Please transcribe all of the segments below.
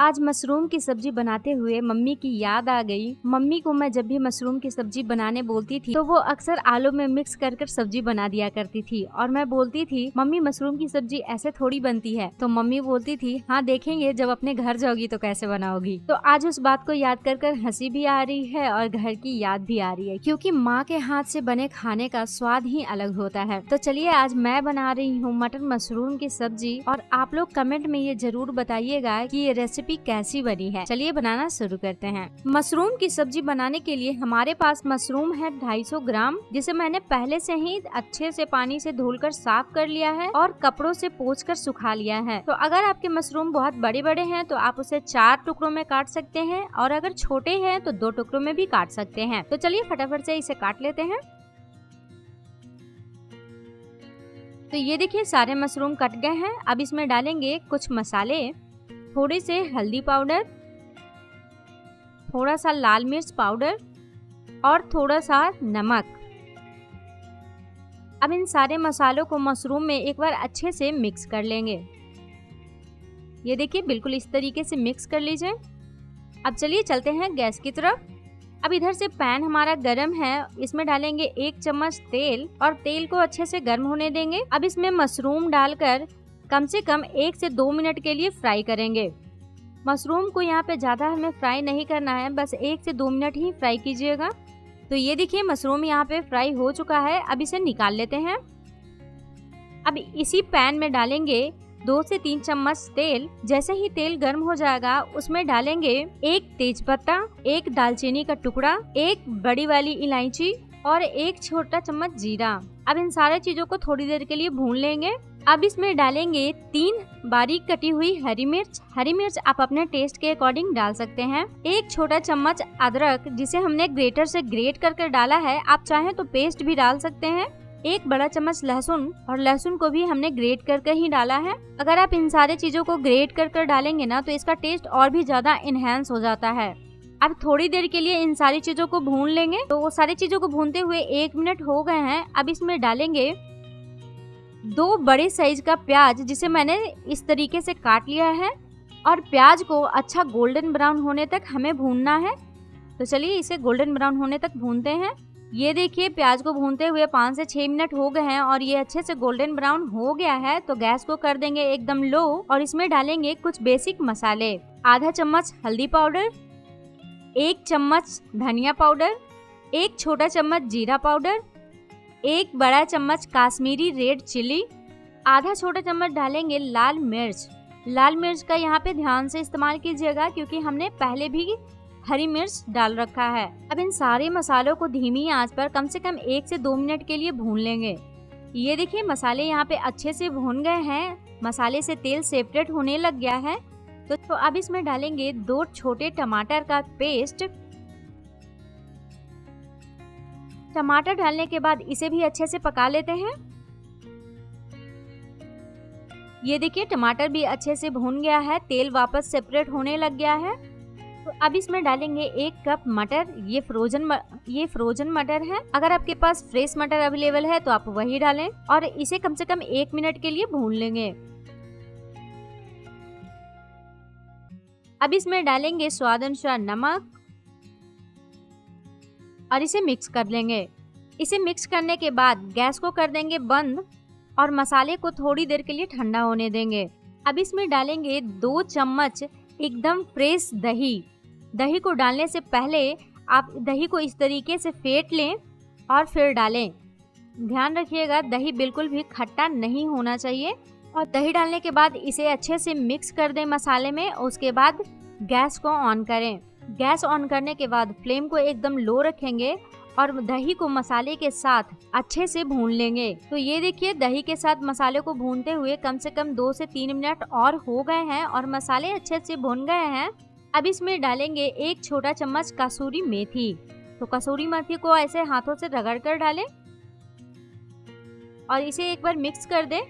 आज मशरूम की सब्जी बनाते हुए मम्मी की याद आ गई। मम्मी को मैं जब भी मशरूम की सब्जी बनाने बोलती थी तो वो अक्सर आलू में मिक्स कर सब्जी बना दिया करती थी और मैं बोलती थी मम्मी मशरूम की सब्जी ऐसे थोड़ी बनती है, तो मम्मी बोलती थी हाँ देखेंगे जब अपने घर जाओगी तो कैसे बनाओगी। तो आज उस बात को याद कर हंसी भी आ रही है और घर की याद भी आ रही है, क्योंकि माँ के हाथ से बने खाने का स्वाद ही अलग होता है। तो चलिए आज मैं बना रही हूँ मटर मशरूम की सब्जी और आप लोग कमेंट में ये जरूर बताइएगा कि ये रेसिपी कैसी बनी है। चलिए बनाना शुरू करते हैं। मशरूम की सब्जी बनाने के लिए हमारे पास मशरूम है 250 ग्राम, जिसे मैंने पहले से ही अच्छे से पानी से धुलकर साफ कर लिया है और कपड़ों से पोंछकर सुखा लिया है। तो अगर आपके मशरूम बहुत बड़े बड़े हैं तो आप उसे 4 टुकड़ों में काट सकते हैं और अगर छोटे हैं तो 2 टुकड़ों में भी काट सकते हैं। तो चलिए फटाफट से इसे काट लेते हैं। तो ये देखिए सारे मशरूम कट गए हैं। अब इसमें डालेंगे कुछ मसाले, थोड़े से हल्दी पाउडर, थोड़ा सा लाल मिर्च पाउडर और थोड़ा सा नमक। अब इन सारे मसालों को मशरूम में एक बार अच्छे से मिक्स कर लेंगे। ये देखिए बिल्कुल इस तरीके से मिक्स कर लीजिए। अब चलिए चलते हैं गैस की तरफ। अब इधर से पैन हमारा गरम है, इसमें डालेंगे 1 चम्मच तेल और तेल को अच्छे से गर्म होने देंगे। अब इसमें मशरूम डालकर कम से कम 1 से 2 मिनट के लिए फ्राई करेंगे। मशरूम को यहाँ पे ज़्यादा हमें फ्राई नहीं करना है, बस 1 से 2 मिनट ही फ्राई कीजिएगा। तो ये देखिए मशरूम यहाँ पे फ्राई हो चुका है। अब इसे निकाल लेते हैं। अब इसी पैन में डालेंगे 2 से 3 चम्मच तेल। जैसे ही तेल गर्म हो जाएगा उसमें डालेंगे 1 तेजपत्ता, 1 दालचीनी का टुकड़ा, 1 बड़ी वाली इलायची और 1 छोटा चम्मच जीरा। अब इन सारे चीजों को थोड़ी देर के लिए भून लेंगे। अब इसमें डालेंगे 3 बारीक कटी हुई हरी मिर्च। हरी मिर्च आप अपने टेस्ट के अकॉर्डिंग डाल सकते हैं। 1 छोटा चम्मच अदरक, जिसे हमने ग्रेटर से ग्रेट कर डाला है, आप चाहें तो पेस्ट भी डाल सकते हैं। 1 बड़ा चम्मच लहसुन, और लहसुन को भी हमने ग्रेट कर ही डाला है। अगर आप इन सारे चीजों को ग्रेट कर डालेंगे ना तो इसका टेस्ट और भी ज्यादा इनहेंस हो जाता है। अब थोड़ी देर के लिए इन सारी चीजों को भून लेंगे। तो वो सारी चीजों को भूनते हुए 1 मिनट हो गए हैं। अब इसमें डालेंगे 2 बड़े साइज का प्याज, जिसे मैंने इस तरीके से काट लिया है और प्याज को अच्छा गोल्डन ब्राउन होने तक हमें भूनना है। तो चलिए इसे गोल्डन ब्राउन होने तक भूनते हैं। ये देखिए प्याज को भूनते हुए 5 से 6 मिनट हो गए हैं और ये अच्छे से गोल्डन ब्राउन हो गया है। तो गैस को कर देंगे एकदम लो और इसमें डालेंगे कुछ बेसिक मसाले। आधा चम्मच हल्दी पाउडर, 1 चम्मच धनिया पाउडर, 1 छोटा चम्मच जीरा पाउडर, 1 बड़ा चम्मच काश्मीरी रेड चिली, आधा छोटा चम्मच डालेंगे लाल मिर्च। लाल मिर्च का यहाँ पे ध्यान से इस्तेमाल कीजिएगा क्योंकि हमने पहले भी हरी मिर्च डाल रखा है। अब इन सारे मसालों को धीमी आंच पर कम से कम 1 से 2 मिनट के लिए भून लेंगे। ये देखिए मसाले यहाँ पे अच्छे से भून गए हैं। मसाले से तेल सेपरेट होने लग गया है। तो अब इसमें डालेंगे 2 छोटे टमाटर का पेस्ट। टमाटर डालने के बाद इसे भी अच्छे से पका लेते हैं। ये देखिए टमाटर भी अच्छे से भून गया है, तेल वापस सेपरेट होने लग गया है। तो अब इसमें डालेंगे 1 कप मटर। ये फ्रोजन मटर है। अगर आपके पास फ्रेश मटर अवेलेबल है तो आप वही डालें और इसे कम से कम 1 मिनट के लिए भून लेंगे। अब इसमें डालेंगे स्वाद अनुसार नमक और इसे मिक्स कर लेंगे। इसे मिक्स करने के बाद गैस को कर देंगे बंद और मसाले को थोड़ी देर के लिए ठंडा होने देंगे। अब इसमें डालेंगे 2 चम्मच एकदम फ्रेश दही। दही को डालने से पहले आप दही को इस तरीके से फेंट लें और फिर डालें। ध्यान रखिएगा दही बिल्कुल भी खट्टा नहीं होना चाहिए। और दही डालने के बाद इसे अच्छे से मिक्स कर दें मसाले में। उसके बाद गैस को ऑन करें। गैस ऑन करने के बाद फ्लेम को एकदम लो रखेंगे और दही को मसाले के साथ अच्छे से भून लेंगे। तो ये देखिए दही के साथ मसाले को भूनते हुए कम से कम 2 से 3 मिनट और हो गए हैं और मसाले अच्छे से भून गए हैं। अब इसमें डालेंगे 1 छोटा चम्मच कसूरी मेथी। तो कसूरी मेथी को ऐसे हाथों से रगड़ कर डालें और इसे एक बार मिक्स कर दें।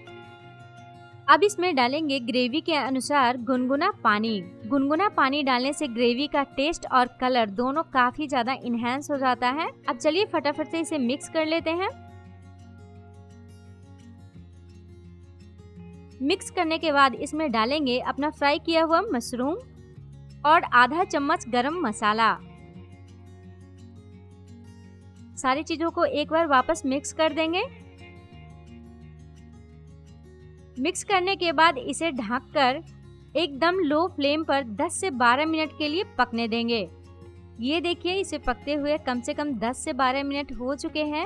अब इसमें डालेंगे ग्रेवी के अनुसार गुनगुना पानी। गुनगुना पानी डालने से ग्रेवी का टेस्ट और कलर दोनों काफी ज्यादा इनहेंस हो जाता है। अब चलिए फटाफट से इसे मिक्स कर लेते हैं। मिक्स करने के बाद इसमें डालेंगे अपना फ्राई किया हुआ मशरूम और आधा चम्मच गरम मसाला। सारी चीजों को एक बार वापस मिक्स कर देंगे। मिक्स करने के बाद इसे ढककर एकदम लो फ्लेम पर 10 से 12 मिनट के लिए पकने देंगे। ये देखिए, इसे पकते हुए कम से कम 10 से 12 मिनट हो चुके हैं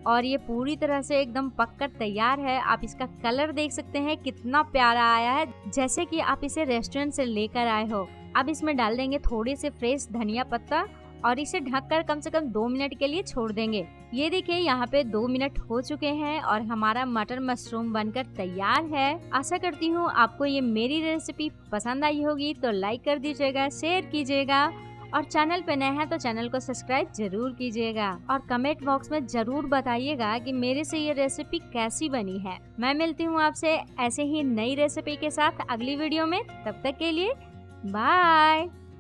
और ये पूरी तरह से एकदम पककर तैयार है। आप इसका कलर देख सकते हैं कितना प्यारा आया है, जैसे कि आप इसे रेस्टोरेंट से लेकर आए हो। अब इसमें डाल देंगे थोड़ी से फ्रेश धनिया पत्ता और इसे ढककर कम से कम 2 मिनट के लिए छोड़ देंगे। ये देखिए, यहाँ पे 2 मिनट हो चुके हैं और हमारा मटर मशरूम बनकर तैयार है। आशा करती हूँ आपको ये मेरी रेसिपी पसंद आई होगी, तो लाइक कर दीजिएगा, शेयर कीजिएगा और चैनल पे नए हैं तो चैनल को सब्सक्राइब जरूर कीजिएगा और कमेंट बॉक्स में जरूर बताइएगा कि मेरे से ये रेसिपी कैसी बनी है। मैं मिलती हूँ आपसे ऐसे ही नई रेसिपी के साथ अगली वीडियो में। तब तक के लिए बाय।